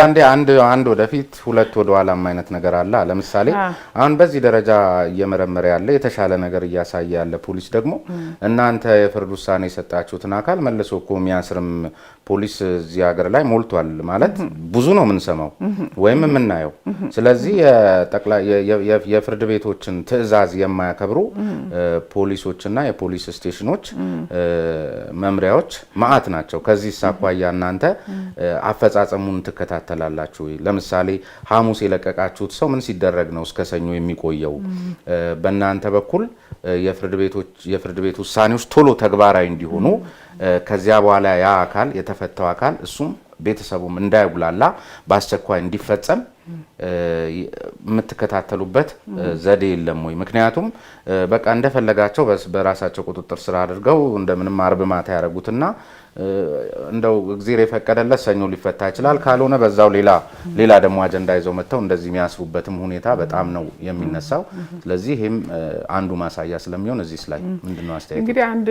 አንድ ወደፊት ሁለት ወደ ኋላም አይነት ነገር አለ። ለምሳሌ አሁን በዚህ ደረጃ እየመረመረ ያለ የተሻለ ነገር እያሳየ ያለ ፖሊስ ደግሞ እናንተ የፍርድ ውሳኔ የሰጣችሁትን አካል መልሶ እኮ የሚያስርም ፖሊስ እዚህ ሀገር ላይ ሞልቷል ማለት ብዙ ነው የምንሰማው ወይም የምናየው። ስለዚህ የፍርድ ቤቶችን ትዕዛዝ የማያከብሩ ፖሊሶችና የፖሊስ ስቴሽኖች መምሪያዎች ማአት ናቸው። ከዚህ ሳኳያ እናንተ አፈጻጸሙን ተከታተላላችሁ? ለምሳሌ ሐሙስ የለቀቃችሁት ሰው ምን ሲደረግ ነው እስከ ሰኞ የሚቆየው? በእናንተ በኩል የፍርድ ቤት ውሳኔዎች ቶሎ ተግባራዊ እንዲሆኑ ከዚያ በኋላ ያ አካል የተፈታው አካል እሱም ቤተሰቡም እንዳይጉላላ በአስቸኳይ እንዲፈጸም የምትከታተሉበት ዘዴ የለም ወይ? ምክንያቱም በቃ እንደፈለጋቸው በራሳቸው ቁጥጥር ስራ አድርገው እንደምንም አርብ ማታ ያደርጉትና እንደው እግዚአብሔር የፈቀደለት ሰኞ ሊፈታ ይችላል። ካልሆነ በዛው ሌላ ደግሞ አጀንዳ ይዘው መተው እንደዚህ የሚያስቡበትም ሁኔታ በጣም ነው የሚነሳው። ስለዚህ ይሄም አንዱ ማሳያ ስለሚሆን እዚህ ላይ ምንድነው አስተያየት? እንግዲህ አንድ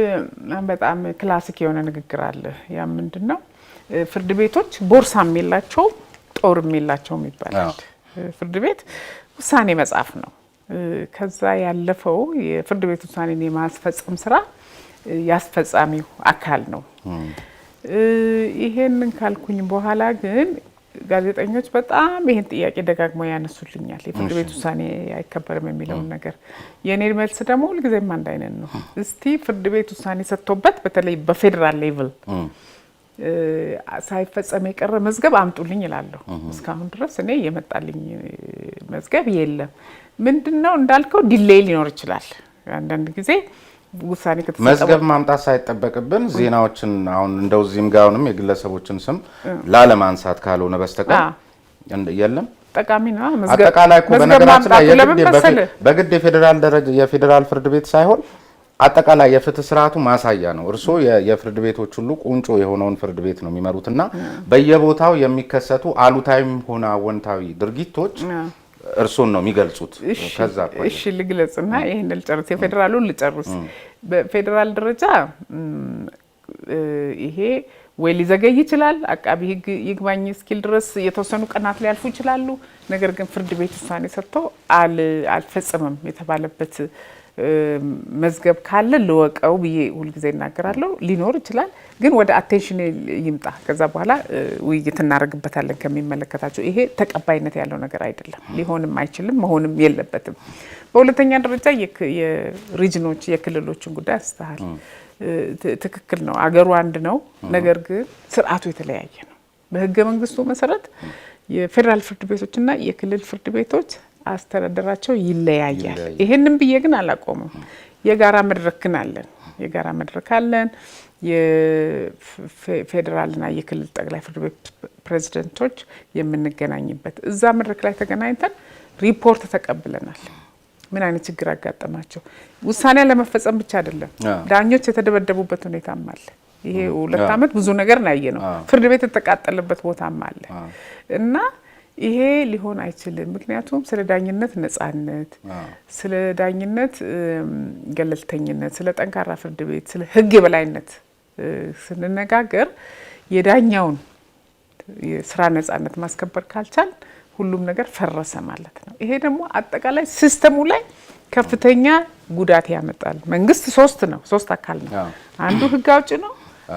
በጣም ክላሲክ የሆነ ንግግር አለ። ያ ምንድነው? ፍርድ ቤቶች ቦርሳም የላቸው ጦርም የላቸውም ይባላል። ፍርድ ቤት ውሳኔ መጻፍ ነው። ከዛ ያለፈው የፍርድ ቤት ውሳኔን የማስፈጸም ስራ ያስፈጻሚው አካል ነው። ይሄንን ካልኩኝ በኋላ ግን ጋዜጠኞች በጣም ይሄን ጥያቄ ደጋግመው ያነሱልኛል። የፍርድ ቤት ውሳኔ አይከበርም የሚለውን ነገር የኔ መልስ ደግሞ ሁልጊዜም አንድ አይነት ነው። እስቲ ፍርድ ቤት ውሳኔ ሰጥቶበት በተለይ በፌደራል ሌቭል ሳይፈጸም የቀረ መዝገብ አምጡልኝ ይላለሁ። እስካሁን ድረስ እኔ የመጣልኝ መዝገብ የለም። ምንድነው እንዳልከው ዲሌይ ሊኖር ይችላል። አንዳንድ ጊዜ ውሳኔ ከተሰጠ መዝገብ ማምጣት ሳይጠበቅብን ዜናዎችን አሁን እንደውዚህም ጋውንም የግለሰቦችን ስም ላለማንሳት ካልሆነ በስተቀር የለም ጠቃሚ ነው። አጠቃላይ እኮ በነገራችን ላይ በግድ የፌደራል ፍርድ ቤት ሳይሆን አጠቃላይ የፍትህ ስርዓቱ ማሳያ ነው። እርሶ የፍርድ ቤቶች ሁሉ ቁንጮ የሆነውን ፍርድ ቤት ነው የሚመሩትና በየቦታው የሚከሰቱ አሉታዊም ሆነ አወንታዊ ድርጊቶች እርሶን ነው የሚገልጹት። ከዛ እሺ ልግለጽና ይሄን ልጨርስ፣ የፌደራሉን ልጨርስ። በፌደራል ደረጃ ይሄ ወይ ሊዘገይ ይችላል፣ አቃቢ ህግ ይግባኝ እስኪል ድረስ የተወሰኑ ቀናት ሊያልፉ ይችላሉ። ነገር ግን ፍርድ ቤት ውሳኔ ሰጥቶ አልፈጸመም የተባለበት መዝገብ ካለ ልወቀው ብዬ ሁልጊዜ እናገራለሁ። ሊኖር ይችላል ግን ወደ አቴንሽን ይምጣ። ከዛ በኋላ ውይይት እናደርግበታለን ከሚመለከታቸው። ይሄ ተቀባይነት ያለው ነገር አይደለም፣ ሊሆንም አይችልም፣ መሆንም የለበትም። በሁለተኛ ደረጃ የሪጅኖች የክልሎችን ጉዳይ አስተሃል። ትክክል ነው፣ አገሩ አንድ ነው፣ ነገር ግን ስርዓቱ የተለያየ ነው። በህገ መንግስቱ መሰረት የፌደራል ፍርድ ቤቶችና የክልል ፍርድ ቤቶች አስተዳደራቸው ይለያያል። ይሄንን ብዬ ግን አላቆምም። የጋራ መድረክ አለን። የፌደራልና የክልል ጠቅላይ ፍርድ ቤት ፕሬዝዳንቶች የምንገናኝበት እዛ መድረክ ላይ ተገናኝተን ሪፖርት ተቀብለናል። ምን አይነት ችግር አጋጠማቸው? ውሳኔ ለመፈጸም ብቻ አይደለም፣ ዳኞች የተደበደቡበት ሁኔታም አለ። ይሄ 2 አመት ብዙ ነገር ነው ያየነው። ፍርድ ቤት የተቃጠለበት ቦታም አለ እና ይሄ ሊሆን አይችልም። ምክንያቱም ስለ ዳኝነት ነጻነት፣ ስለ ዳኝነት ገለልተኝነት፣ ስለ ጠንካራ ፍርድ ቤት፣ ስለ ህግ የበላይነት ስንነጋገር የዳኛውን የስራ ነጻነት ማስከበር ካልቻል ሁሉም ነገር ፈረሰ ማለት ነው። ይሄ ደግሞ አጠቃላይ ሲስተሙ ላይ ከፍተኛ ጉዳት ያመጣል። መንግስት 3 አካል ነው። አንዱ ህግ አውጪ ነው፣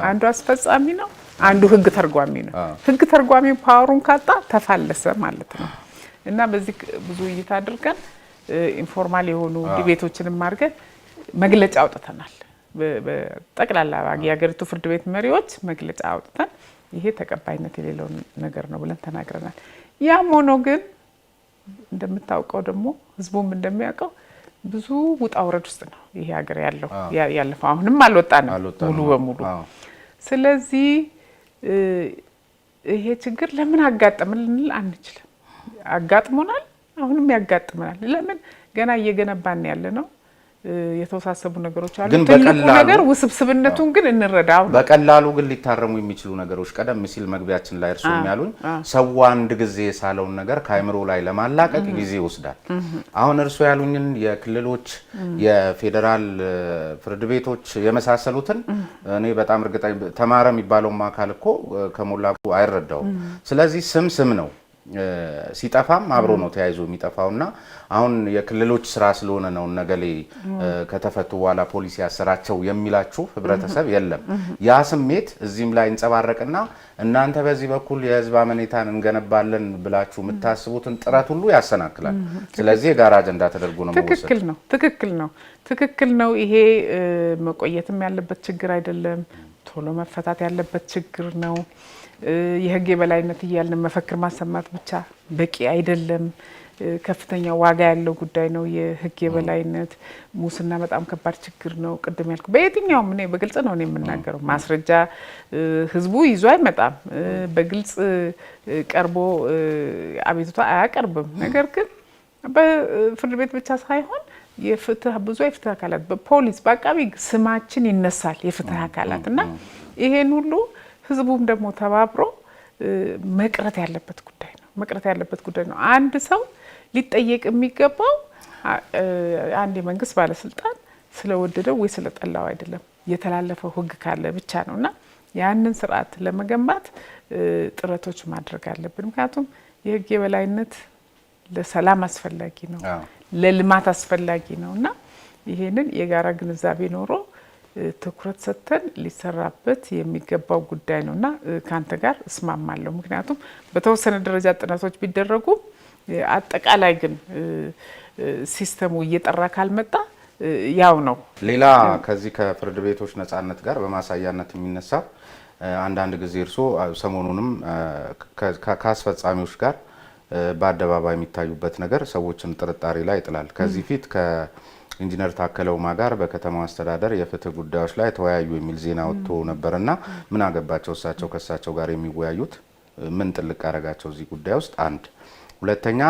አንዱ አስፈጻሚ ነው፣ አንዱ ህግ ተርጓሚ ነው። ህግ ተርጓሚው ፓወሩን ካጣ ተፋለሰ ማለት ነው እና በዚህ ብዙ ውይይት አድርገን ኢንፎርማል የሆኑ ዲቤቶችንም አድርገን መግለጫ አውጥተናል። በጠቅላላ የሀገሪቱ ፍርድ ቤት መሪዎች መግለጫ አውጥተን ይሄ ተቀባይነት የሌለው ነገር ነው ብለን ተናግረናል። ያም ሆኖ ግን እንደምታውቀው ደግሞ ህዝቡም እንደሚያውቀው ብዙ ውጣ ውረድ ውስጥ ነው ይሄ ሀገር ያለፈው። አሁንም አልወጣንም ሙሉ በሙሉ። ስለዚህ ይሄ ችግር ለምን አጋጠመን ልንል አንችልም። አጋጥሞናል፣ አሁንም ያጋጥመናል። ለምን ገና እየገነባን ያለ ነው። የተወሳሰቡ ነገሮች አሉ። ትልቁ ነገር ውስብስብነቱን ግን እንረዳው። በቀላሉ ግን ሊታረሙ የሚችሉ ነገሮች ቀደም ሲል መግቢያችን ላይ እርሱ የሚያሉኝ ሰው አንድ ጊዜ የሳለውን ነገር ከአይምሮ ላይ ለማላቀቅ ጊዜ ይወስዳል። አሁን እርሱ ያሉኝን የክልሎች የፌዴራል ፍርድ ቤቶች የመሳሰሉትን እኔ በጣም እርግጠኛ ተማረ የሚባለው አካል እኮ ከሞላ አይረዳውም። ስለዚህ ስም ነው ሲጠፋም አብሮ ነው ተያይዞ የሚጠፋውና አሁን የክልሎች ስራ ስለሆነ ነው ነገሌ ከተፈቱ በኋላ ፖሊሲ ያሰራቸው የሚላችሁ ህብረተሰብ የለም። ያ ስሜት እዚህም ላይ እንጸባረቅና እናንተ በዚህ በኩል የህዝብ አመኔታን እንገነባለን ብላችሁ የምታስቡትን ጥረት ሁሉ ያሰናክላል። ስለዚህ የጋራ አጀንዳ ተደርጎ ነው መወሰድ። ትክክል ነው። ይሄ መቆየትም ያለበት ችግር አይደለም፣ ቶሎ መፈታት ያለበት ችግር ነው። የህግ የበላይነት እያልን መፈክር ማሰማት ብቻ በቂ አይደለም። ከፍተኛ ዋጋ ያለው ጉዳይ ነው የህግ የበላይነት። ሙስና በጣም ከባድ ችግር ነው። ቅድም ያልኩ በየትኛውም እኔ በግልጽ ነው የምናገረው። ማስረጃ ህዝቡ ይዞ አይመጣም። በግልጽ ቀርቦ አቤቱታ አያቀርብም። ነገር ግን በፍርድ ቤት ብቻ ሳይሆን ብዙ የፍትህ አካላት በፖሊስ በአቃቢ ስማችን ይነሳል የፍትህ አካላት እና ይሄን ሁሉ ህዝቡም ደግሞ ተባብሮ መቅረት ያለበት ጉዳይ ነው። አንድ ሰው ሊጠየቅ የሚገባው አንድ የመንግስት ባለስልጣን ስለወደደው ወይ ስለጠላው አይደለም፣ የተላለፈው ህግ ካለ ብቻ ነውና ያንን ስርዓት ለመገንባት ጥረቶች ማድረግ አለብን። ምክንያቱም የህግ የበላይነት ለሰላም አስፈላጊ ነው፣ ለልማት አስፈላጊ ነውና ይሄንን የጋራ ግንዛቤ ኖሮ ትኩረት ሰጥተን ሊሰራበት የሚገባው ጉዳይ ነውና ካንተ ጋር እስማማለሁ። ምክንያቱም በተወሰነ ደረጃ ጥናቶች ቢደረጉ አጠቃላይ ግን ሲስተሙ እየጠራ ካልመጣ ያው ነው። ሌላ ከዚህ ከፍርድ ቤቶች ነጻነት ጋር በማሳያነት የሚነሳ አንዳንድ ጊዜ እርሶ ሰሞኑንም ከአስፈጻሚዎች ጋር በአደባባይ የሚታዩበት ነገር ሰዎችን ጥርጣሬ ላይ ይጥላል። ከዚህ ፊት ኢንጂነር ታከለ ኡማ ጋር በከተማው አስተዳደር የፍትህ ጉዳዮች ላይ ተወያዩ የሚል ዜና ወጥቶ ነበርና ምን አገባቸው እሳቸው ከእሳቸው ጋር የሚወያዩት? ምን ጥልቅ አረጋቸው እዚህ ጉዳይ ውስጥ? አንድ ሁለተኛ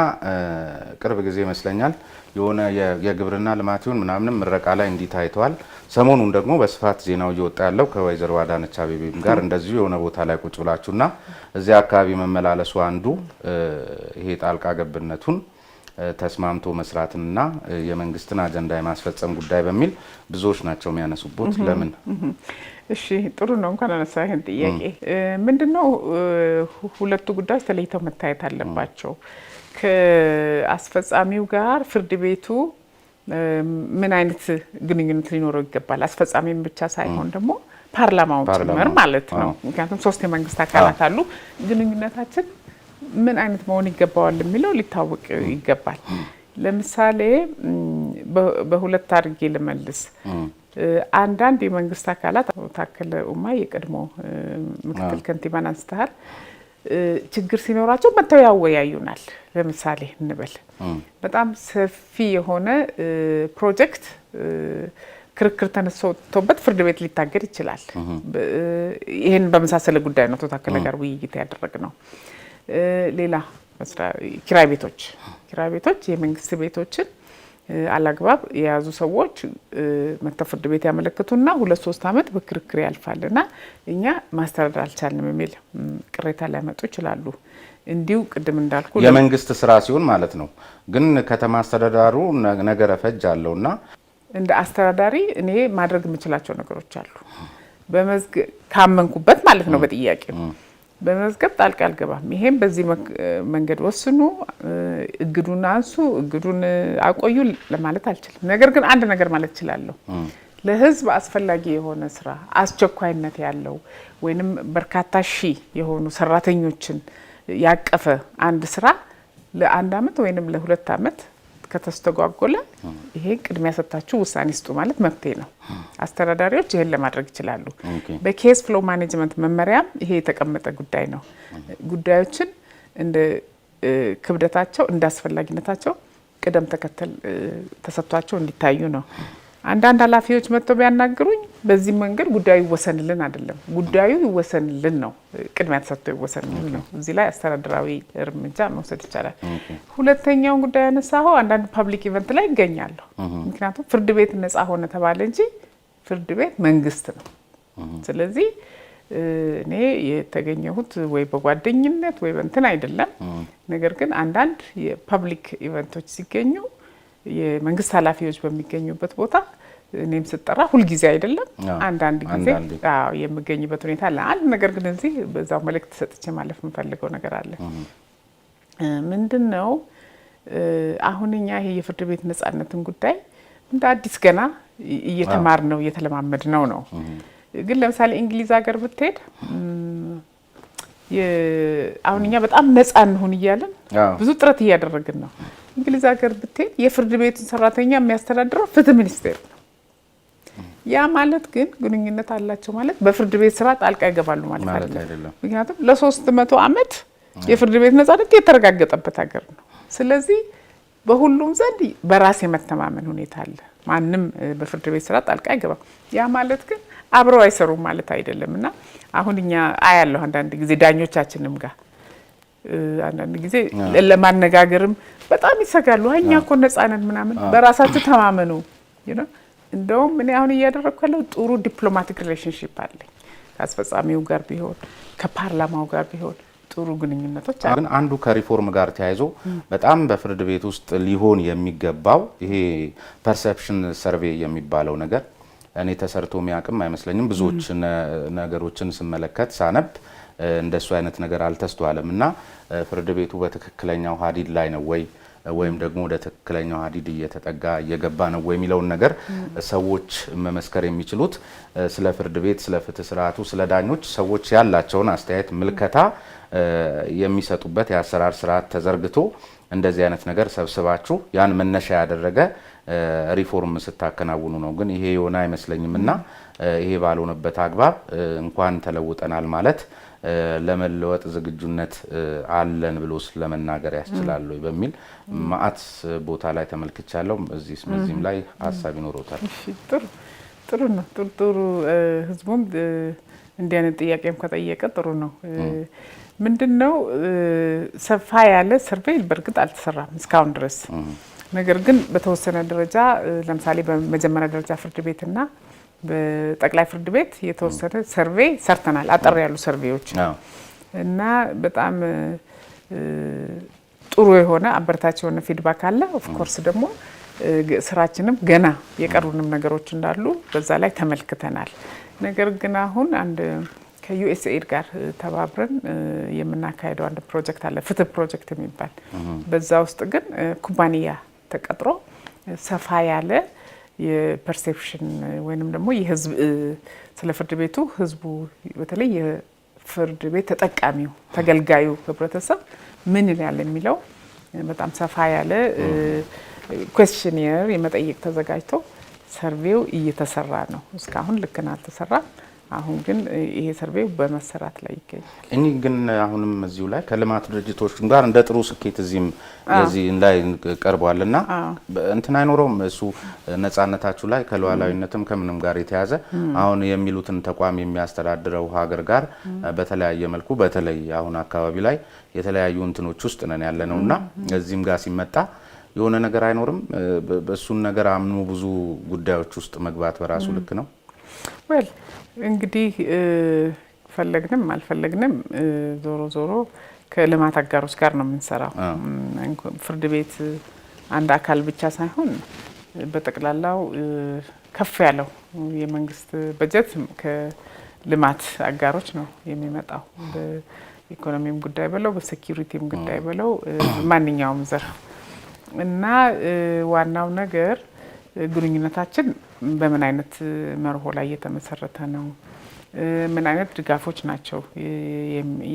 ቅርብ ጊዜ ይመስለኛል የሆነ የግብርና ልማቱን ምናምንም ምረቃ ላይ እንዲታይተዋል። ሰሞኑን ደግሞ በስፋት ዜናው እየወጣ ያለው ከወይዘሮ አዳነች አቤቤም ጋር እንደዚሁ የሆነ ቦታ ላይ ቁጭ ብላችሁና እዚያ አካባቢ መመላለሱ አንዱ ይሄ ጣልቃ ገብነቱን ተስማምቶ መስራትና የመንግስትን አጀንዳ የማስፈጸም ጉዳይ በሚል ብዙዎች ናቸው የሚያነሱበት። ለምን? እሺ ጥሩ ነው እንኳን አነሳ ይሄን ጥያቄ። ምንድነው ሁለቱ ጉዳዮች ተለይተው መታየት አለባቸው። ከአስፈጻሚው ጋር ፍርድ ቤቱ ምን አይነት ግንኙነት ሊኖረው ይገባል? አስፈጻሚም ብቻ ሳይሆን ደግሞ ፓርላማውን ጭምር ማለት ነው። ምክንያቱም 3 የመንግስት አካላት አሉ። ግንኙነታችን ምን አይነት መሆን ይገባዋል የሚለው ሊታወቅ ይገባል። ለምሳሌ በሁለት አድርጌ ልመልስ። አንዳንድ የመንግስት አካላት ታከለ ኡማ የቀድሞ ምክትል ከንቲባን አንስተሃል። ችግር ሲኖራቸው መጥተው ያወያዩናል። ለምሳሌ እንበል በጣም ሰፊ የሆነ ፕሮጀክት ክርክር ተነስቶበት ፍርድ ቤት ሊታገድ ይችላል። ይሄን በመሳሰለ ጉዳይ ነው ታከለ ጋር ውይይት ያደረግነው። ሌላ ኪራይ ቤቶች የመንግስት ቤቶችን አላግባብ የያዙ ሰዎች መጥተው ፍርድ ቤት ያመለክቱና 2-3 ዓመት በክርክር ያልፋልና እኛ ማስተዳደር አልቻልንም የሚል ቅሬታ ሊያመጡ ይችላሉ። እንዲሁ ቅድም እንዳልኩ የመንግስት ስራ ሲሆን ማለት ነው። ግን ከተማ አስተዳዳሩ ነገረ ፈጅ አለውና እንደ አስተዳዳሪ እኔ ማድረግ የምችላቸው ነገሮች አሉ። በመዝገብ ካመንኩበት ማለት ነው። በጥያቄው በመዝገብ ጣልቃ አልገባም። ይሄም በዚህ መንገድ ወስኑ፣ እግዱን አንሱ፣ እግዱን አቆዩ ለማለት አልችልም። ነገር ግን አንድ ነገር ማለት እችላለሁ። ለህዝብ አስፈላጊ የሆነ ስራ አስቸኳይነት ያለው ወይንም በርካታ ሺህ የሆኑ ሰራተኞችን ያቀፈ አንድ ስራ ለ1 ዓመት ወይንም ለ2 ዓመት ከተስተጓጎለ ይሄ ቅድሚያ ሰጣችሁ ውሳኔ ስጡ ማለት መብቴ ነው። አስተዳዳሪዎች ይሄን ለማድረግ ይችላሉ። በኬስ ፍሎ ማኔጅመንት መመሪያም ይሄ የተቀመጠ ጉዳይ ነው። ጉዳዮችን እንደ ክብደታቸው እንደ አስፈላጊነታቸው ቅደም ተከተል ተሰጥቷቸው እንዲታዩ ነው። አንዳንድ ኃላፊዎች መጥተው ቢያናግሩኝ በዚህ መንገድ ጉዳዩ ይወሰንልን አይደለም፣ ጉዳዩ ይወሰንልን ነው፣ ቅድሚያ ተሰጥቶ ይወሰንልን ነው። እዚህ ላይ አስተዳደራዊ እርምጃ መውሰድ ይቻላል። ሁለተኛውን ጉዳይ ያነሳው አንዳንድ ፐብሊክ ኢቨንት ላይ ይገኛለሁ። ምክንያቱም ፍርድ ቤት ነፃ ሆነ ተባለ እንጂ ፍርድ ቤት መንግስት ነው። ስለዚህ እኔ የተገኘሁት ወይ በጓደኝነት ወይ በእንትን አይደለም። ነገር ግን አንዳንድ የፐብሊክ ኢቨንቶች ሲገኙ የመንግስት ኃላፊዎች በሚገኙበት ቦታ እኔም ስጠራ ሁልጊዜ አይደለም፣ አንዳንድ ጊዜ የምገኝበት ሁኔታ አለ። አንድ ነገር ግን እዚህ በዛው መልእክት ሰጥቼ ማለፍ የምፈልገው ነገር አለ። ምንድነው አሁን እኛ ይሄ የፍርድ ቤት ነፃነትን ጉዳይ እንደ አዲስ ገና እየተማር ነው እየተለማመድ ነው። ግን ለምሳሌ እንግሊዝ ሀገር ብትሄድ አሁን እኛ በጣም ነፃ እንሁን እያለን ብዙ ጥረት እያደረግን ነው። እንግሊዝ ሀገር ብትሄድ የፍርድ ቤቱን ሰራተኛ የሚያስተዳድረው ፍትህ ሚኒስቴር ነው። ያ ማለት ግን ግንኙነት አላቸው ማለት በፍርድ ቤት ስራ ጣልቃ ይገባሉ ማለት አይደለም። ምክንያቱም ለ300 ዓመት የፍርድ ቤት ነፃነት የተረጋገጠበት ሀገር ነው። ስለዚህ በሁሉም ዘንድ በራስ የመተማመን ሁኔታ አለ። ማንም በፍርድ ቤት ስራ ጣልቃ አይገባም። ያ ማለት ግን አብረው አይሰሩም ማለት አይደለም። እና አሁን እኛ አያለሁ አንዳንድ ጊዜ ዳኞቻችንም ጋር አንዳንድ ጊዜ ለማነጋገርም በጣም ይሰጋሉ። እኛ እኮ ነፃ ነን ምናምን፣ በራሳችሁ ተማመኑ። እንደውም እኔ አሁን እያደረግኩ ያለው ጥሩ ዲፕሎማቲክ ሪሌሽንሺፕ አለኝ ከአስፈጻሚው ጋር ቢሆን ከፓርላማው ጋር ቢሆን ጥሩ ግንኙነቶች አሉ። ግን አንዱ ከሪፎርም ጋር ተያይዞ በጣም በፍርድ ቤት ውስጥ ሊሆን የሚገባው ይሄ ፐርሰፕሽን ሰርቬይ የሚባለው ነገር እኔ ተሰርቶ የሚያቅም አይመስለኝም። ብዙዎች ነገሮችን ስመለከት ሳነብ እንደሱ አይነት ነገር አልተስተዋለም እና ፍርድ ቤቱ በትክክለኛው ሀዲድ ላይ ነው ወይም ደግሞ ወደ ትክክለኛው ሀዲድ እየተጠጋ እየገባ ነው ወይ የሚለውን ነገር ሰዎች መመስከር የሚችሉት ስለ ፍርድ ቤት፣ ስለ ፍትህ ስርዓቱ፣ ስለ ዳኞች ሰዎች ያላቸውን አስተያየት ምልከታ የሚሰጡበት የአሰራር ስርዓት ተዘርግቶ እንደዚህ አይነት ነገር ሰብስባችሁ ያን መነሻ ያደረገ ሪፎርም ስታከናውኑ ነው። ግን ይሄ የሆነ አይመስለኝም እና ይሄ ባልሆነበት አግባብ እንኳን ተለውጠናል ማለት ለመለወጥ ዝግጁነት አለን ብሎ ለመናገር ያስችላል በሚል ማአት ቦታ ላይ ተመልክቻለሁ። እዚህም ላይ ሀሳብ ይኖሮታል። ጥሩ ነው። ጥሩ ህዝቡም እንዲህ አይነት ጥያቄም ከጠየቀ ጥሩ ነው። ምንድነው ሰፋ ያለ ሰርቬይ በእርግጥ አልተሰራም እስካሁን ድረስ። ነገር ግን በተወሰነ ደረጃ ለምሳሌ በመጀመሪያ ደረጃ ፍርድ ቤትና በጠቅላይ ፍርድ ቤት የተወሰነ ሰርቬይ ሰርተናል። አጠር ያሉ ሰርቬዮች እና በጣም ጥሩ የሆነ አበረታች የሆነ ፊድባክ አለ። ኦፍ ኮርስ ደግሞ ስራችንም ገና የቀሩንም ነገሮች እንዳሉ በዛ ላይ ተመልክተናል። ነገር ግን አሁን አንድ ከዩኤስኤድ ጋር ተባብረን የምናካሄደው አንድ ፕሮጀክት አለ፣ ፍትህ ፕሮጀክት የሚባል። በዛ ውስጥ ግን ኩባንያ ተቀጥሮ ሰፋ ያለ የፐርሴፕሽን ወይንም ደግሞ የህዝብ ስለ ፍርድ ቤቱ ህዝቡ በተለይ የፍርድ ቤት ተጠቃሚው ተገልጋዩ ህብረተሰብ ምን ይላል የሚለው በጣም ሰፋ ያለ ኩዌስችኒየር የመጠየቅ ተዘጋጅቶ ሰርቬው እየተሰራ ነው። እስካሁን ልክና አልተሰራም። አሁን ግን ይሄ ሰርቬው በመሰራት ላይ ይገኛል። እኔ ግን አሁንም እዚሁ ላይ ከልማት ድርጅቶች ጋር እንደ ጥሩ ስኬት እዚህም እዚህ ላይ ቀርቧልና እንትን አይኖረውም እሱ ነፃነታችሁ ላይ ከሉዓላዊነትም ከምንም ጋር የተያዘ አሁን የሚሉትን ተቋም የሚያስተዳድረው ሀገር ጋር በተለያየ መልኩ በተለይ አሁን አካባቢ ላይ የተለያዩ እንትኖች ውስጥ ነን ያለነውና እዚህም ጋር ሲመጣ የሆነ ነገር አይኖርም። በእሱን ነገር አምኑ ብዙ ጉዳዮች ውስጥ መግባት በራሱ ልክ ነው። ወል እንግዲህ ፈለግንም አልፈለግንም ዞሮ ከልማት አጋሮች ጋር ነው የምንሰራው። ፍርድ ቤት አንድ አካል ብቻ ሳይሆን በጠቅላላው ከፍ ያለው የመንግስት በጀት ከልማት አጋሮች ነው የሚመጣው። በኢኮኖሚም ጉዳይ ብለው በሴኩሪቲም ጉዳይ ብለው ማንኛውም ዘርፍ እና ዋናው ነገር ግንኙነታችን በምን አይነት መርሆ ላይ የተመሰረተ ነው፣ ምን አይነት ድጋፎች ናቸው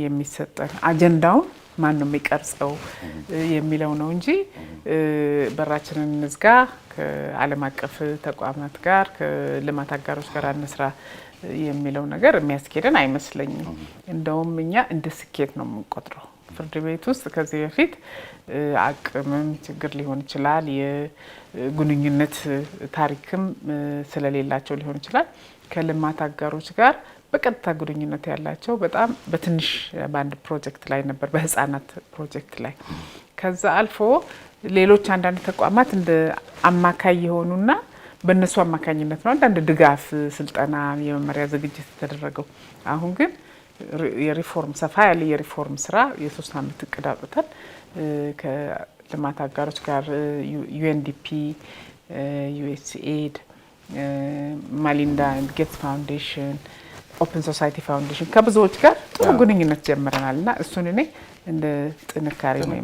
የሚሰጠን፣ አጀንዳውን ማን ነው የሚቀርጸው የሚለው ነው እንጂ በራችንን እንዝጋ፣ ከዓለም አቀፍ ተቋማት ጋር ከልማት አጋሮች ጋር እንስራ የሚለው ነገር የሚያስኬደን አይመስለኝም። እንደውም እኛ እንደ ስኬት ነው የምንቆጥረው። ፍርድ ቤት ውስጥ ከዚህ በፊት አቅምም ችግር ሊሆን ይችላል፣ የግንኙነት ታሪክም ስለሌላቸው ሊሆን ይችላል። ከልማት አጋሮች ጋር በቀጥታ ግንኙነት ያላቸው በጣም በትንሽ በአንድ ፕሮጀክት ላይ ነበር፣ በህፃናት ፕሮጀክት ላይ። ከዛ አልፎ ሌሎች አንዳንድ ተቋማት እንደ አማካይ የሆኑና በእነሱ አማካኝነት ነው አንዳንድ ድጋፍ፣ ስልጠና፣ የመመሪያ ዝግጅት የተደረገው። አሁን ግን የሪፎርም ሰፋ ያለ የሪፎርም ስራ የ3 አመት እቅድ አውጥተን ከልማት አጋሮች ጋር ዩኤንዲፒ፣ ዩኤስኤድ፣ ማሊንዳ ኤንድ ጌትስ ፋውንዴሽን፣ ኦፕን ሶሳይቲ ፋውንዴሽን ከብዙዎች ጋር ጥሩ ግንኙነት ጀምረናል እና እሱን እኔ እንደ ጥንካሬ ነው።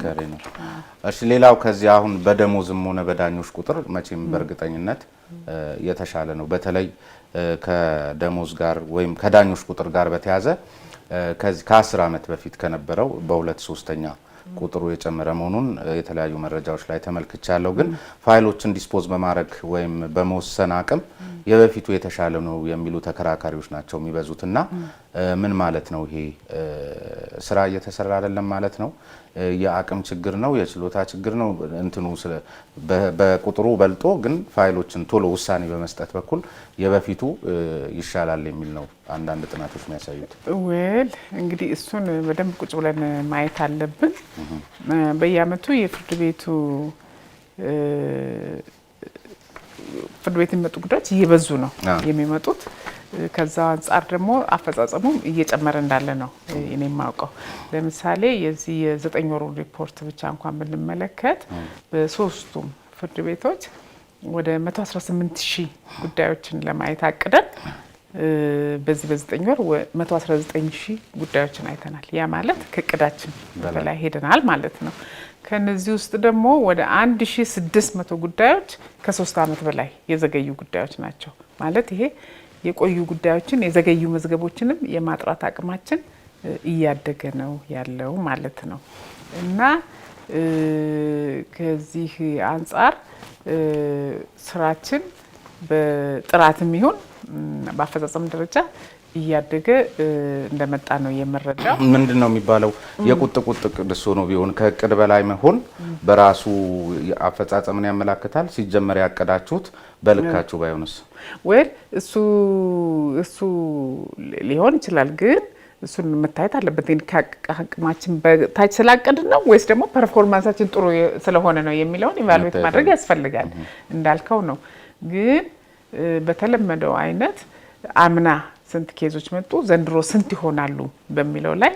እሺ ሌላው ከዚህ አሁን በደሞዝም ሆነ በዳኞች ቁጥር መቼም በእርግጠኝነት የተሻለ ነው። በተለይ ከደሞዝ ጋር ወይም ከዳኞች ቁጥር ጋር በተያያዘ ከዚህ ከ10 አመት በፊት ከነበረው በ2/3 ቁጥሩ የጨመረ መሆኑን የተለያዩ መረጃዎች ላይ ተመልክቻለሁ። ግን ፋይሎችን ዲስፖዝ በማድረግ ወይም በመወሰን አቅም የበፊቱ የተሻለ ነው የሚሉ ተከራካሪዎች ናቸው የሚበዙትና ምን ማለት ነው ይሄ? ስራ እየተሰራ አይደለም ማለት ነው? የአቅም ችግር ነው? የችሎታ ችግር ነው? እንትኑ በቁጥሩ በልጦ ግን ፋይሎችን ቶሎ ውሳኔ በመስጠት በኩል የበፊቱ ይሻላል የሚል ነው አንዳንድ ጥናቶች የሚያሳዩት። ወል እንግዲህ እሱን በደንብ ቁጭ ብለን ማየት አለብን። በየአመቱ የፍርድ ቤቱ ፍርድ ቤት የሚመጡ ጉዳዮች እየበዙ ነው የሚመጡት። ከዛ አንጻር ደግሞ አፈጻጸሙም እየጨመረ እንዳለ ነው እኔ የማውቀው። ለምሳሌ የዚህ የ9 ወሩ ሪፖርት ብቻ እንኳን ብንመለከት በሶስቱም ፍርድ ቤቶች ወደ 118,000 ጉዳዮችን ለማየት አቅደን በዚህ በ9 ወር 119,000 ጉዳዮችን አይተናል። ያ ማለት ከእቅዳችን በላይ ሄደናል ማለት ነው። ከነዚህ ውስጥ ደግሞ ወደ 1600 ጉዳዮች ከ3 አመት በላይ የዘገዩ ጉዳዮች ናቸው። ማለት ይሄ የቆዩ ጉዳዮችን የዘገዩ መዝገቦችንም የማጥራት አቅማችን እያደገ ነው ያለው ማለት ነው እና ከዚህ አንጻር ስራችን በጥራትም ይሁን በአፈጻጸም ደረጃ እያደገ እንደመጣ ነው የምረዳው። ምንድነው የሚባለው? የቁጥቁጥ ቅድሶ ነው ቢሆን ከእቅድ በላይ መሆን በራሱ አፈጻጸምን ያመላክታል። ሲጀመር ያቀዳችሁት በልካችሁ ባይሆንስ? ወይ እሱ ሊሆን ይችላል፣ ግን እሱን መታየት አለበት። ከአቅማችን በታች ስላቀድን ነው ወይስ ደግሞ ፐርፎርማንሳችን ጥሩ ስለሆነ ነው የሚለውን ኢቫሉዌት ማድረግ ያስፈልጋል። እንዳልከው ነው። ግን በተለመደው አይነት አምና ስንት ኬዞች መጡ፣ ዘንድሮ ስንት ይሆናሉ በሚለው ላይ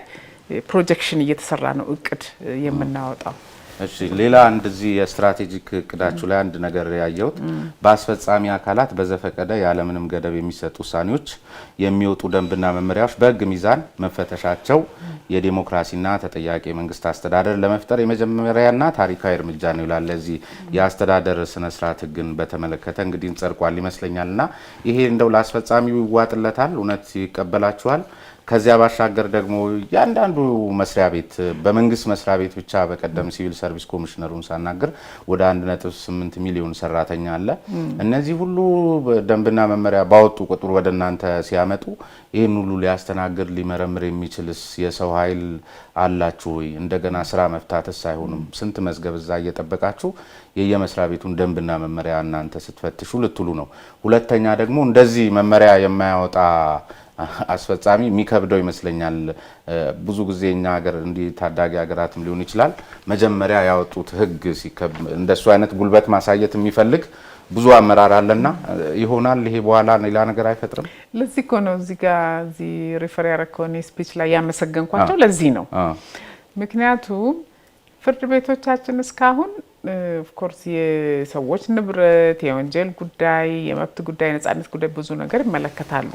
ፕሮጀክሽን እየተሰራ ነው እቅድ የምናወጣው። እሺ ሌላ አንድ እዚህ የስትራቴጂክ እቅዳችሁ ላይ አንድ ነገር ያየሁት በአስፈጻሚ አካላት በዘፈቀደ ያለምንም ገደብ የሚሰጡ ውሳኔዎች የሚወጡ ደንብና መመሪያዎች በሕግ ሚዛን መፈተሻቸው የዲሞክራሲና ተጠያቂ መንግስት አስተዳደር ለመፍጠር የመጀመሪያና ታሪካዊ እርምጃ ነው ይላል። ለዚህ የአስተዳደር ስነ ስርዓት ሕግን በተመለከተ እንግዲህ እንጸድቋል ይመስለኛልና ይሄ እንደው ለአስፈጻሚው ይዋጥለታል? እውነት ይቀበላችኋል? ከዚያ ባሻገር ደግሞ ያንዳንዱ መስሪያ ቤት በመንግስት መስሪያ ቤት ብቻ በቀደም ሲቪል ሰርቪስ ኮሚሽነሩን ሳናገር ወደ 1.8 ሚሊዮን ሰራተኛ አለ። እነዚህ ሁሉ ደንብና መመሪያ ባወጡ ቁጥር ወደ እናንተ ሲያመጡ ይህን ሁሉ ሊያስተናግድ ሊመረምር የሚችልስ የሰው ኃይል አላችሁ ወይ? እንደገና ስራ መፍታትስ አይሆንም? ስንት መዝገብ እዛ እየጠበቃችሁ የየመስሪያ ቤቱን ደንብና መመሪያ እናንተ ስትፈትሹ ልትሉ ነው? ሁለተኛ ደግሞ እንደዚህ መመሪያ የማያወጣ አስፈጻሚ የሚከብደው ይመስለኛል። ብዙ ጊዜ እኛ ሀገር እንዲህ ታዳጊ ሀገራትም ሊሆን ይችላል መጀመሪያ ያወጡት ህግ እንደሱ አይነት ጉልበት ማሳየት የሚፈልግ ብዙ አመራር አለና ይሆናል ይሄ በኋላ ሌላ ነገር አይፈጥርም። ለዚህ እኮ ነው እዚህ ጋር እዚህ ሪፈር ያረከውን ስፒች ላይ ያመሰገንኳቸው ለዚህ ነው። ምክንያቱም ፍርድ ቤቶቻችን እስካሁን ኦፍ ኮርስ የሰዎች ንብረት፣ የወንጀል ጉዳይ፣ የመብት ጉዳይ፣ የነጻነት ጉዳይ ብዙ ነገር ይመለከታሉ።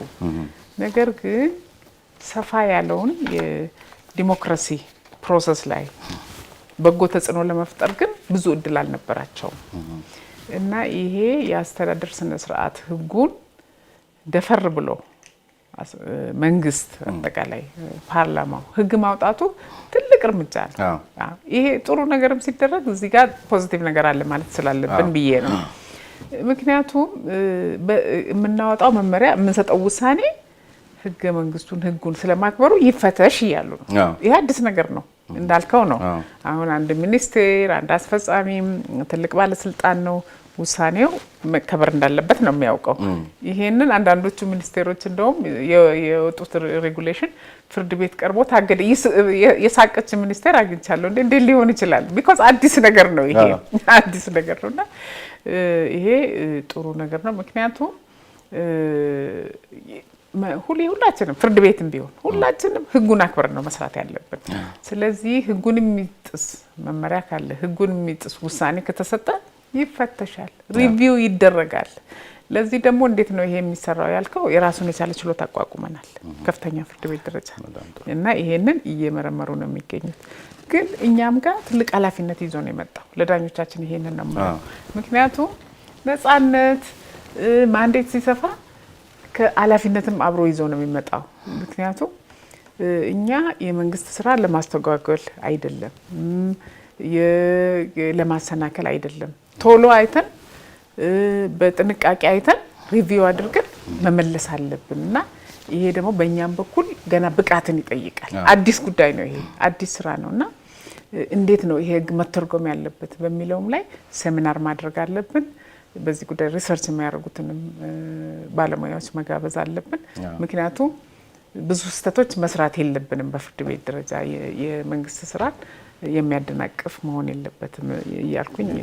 ነገር ግን ሰፋ ያለውን የዲሞክራሲ ፕሮሰስ ላይ በጎ ተጽዕኖ ለመፍጠር ግን ብዙ እድል አልነበራቸውም እና ይሄ የአስተዳደር ስነ ስርዓት ህጉን ደፈር ብሎ መንግስት አጠቃላይ ፓርላማው ህግ ማውጣቱ ትልቅ እርምጃ ነው። ይሄ ጥሩ ነገርም ሲደረግ እዚህ ጋር ፖዚቲቭ ነገር አለ ማለት ስላለብን ብዬ ነው። ምክንያቱም የምናወጣው መመሪያ የምንሰጠው ውሳኔ ህገ መንግስቱን ህጉን ስለማክበሩ ይፈተሽ እያሉ ነው። ይሄ አዲስ ነገር ነው እንዳልከው ነው። አሁን አንድ ሚኒስቴር አንድ አስፈጻሚም ትልቅ ባለስልጣን ነው ውሳኔው መከበር እንዳለበት ነው የሚያውቀው። ይሄንን አንዳንዶቹ ሚኒስቴሮች እንደውም የወጡት ሬጉሌሽን ፍርድ ቤት ቀርቦ ታገደ። የሳቀች ሚኒስቴር አግኝቻለሁ። እንዴ ሊሆን ይችላል? ቢኮዝ አዲስ ነገር ነው ይሄ አዲስ ነገር ነውና ይሄ ጥሩ ነገር ነው። ምክንያቱም ሁላችንም ፍርድ ቤትም ቢሆን ሁላችንም ህጉን አክብረን ነው መስራት ያለብን። ስለዚህ ህጉን የሚጥስ መመሪያ ካለ ህጉን የሚጥስ ውሳኔ ከተሰጠ ይፈተሻል፣ ሪቪው ይደረጋል። ለዚህ ደግሞ እንዴት ነው ይሄ የሚሰራው ያልከው የራሱን የቻለ ችሎታ አቋቁመናል ከፍተኛ ፍርድ ቤት ደረጃ እና ይሄንን እየመረመሩ ነው የሚገኙት። ግን እኛም ጋር ትልቅ ኃላፊነት ይዞ ነው የመጣው ለዳኞቻችን ይሄንን ነው ማለት። ምክንያቱም ነፃነት ማንዴት ሲሰፋ ከኃላፊነትም አብሮ ይዞ ነው የሚመጣው። ምክንያቱም እኛ የመንግስት ስራ ለማስተጓጎል አይደለም፣ ለማሰናከል አይደለም። ቶሎ አይተን በጥንቃቄ አይተን ሪቪው አድርገን መመለስ አለብን እና ይሄ ደግሞ በእኛም በኩል ገና ብቃትን ይጠይቃል። አዲስ ጉዳይ ነው ይሄ አዲስ ስራ ነውና እንዴት ነው ይሄ ህግ መተርጎም ያለበት በሚለውም ላይ ሴሚናር ማድረግ አለብን። በዚህ ጉዳይ ሪሰርች የሚያደርጉትንም ባለሙያዎች መጋበዝ አለብን። ምክንያቱም ብዙ ስህተቶች መስራት የለብንም። በፍርድ ቤት ደረጃ የመንግስት ስራ የሚያደናቅፍ መሆን የለበትም እያልኩኝ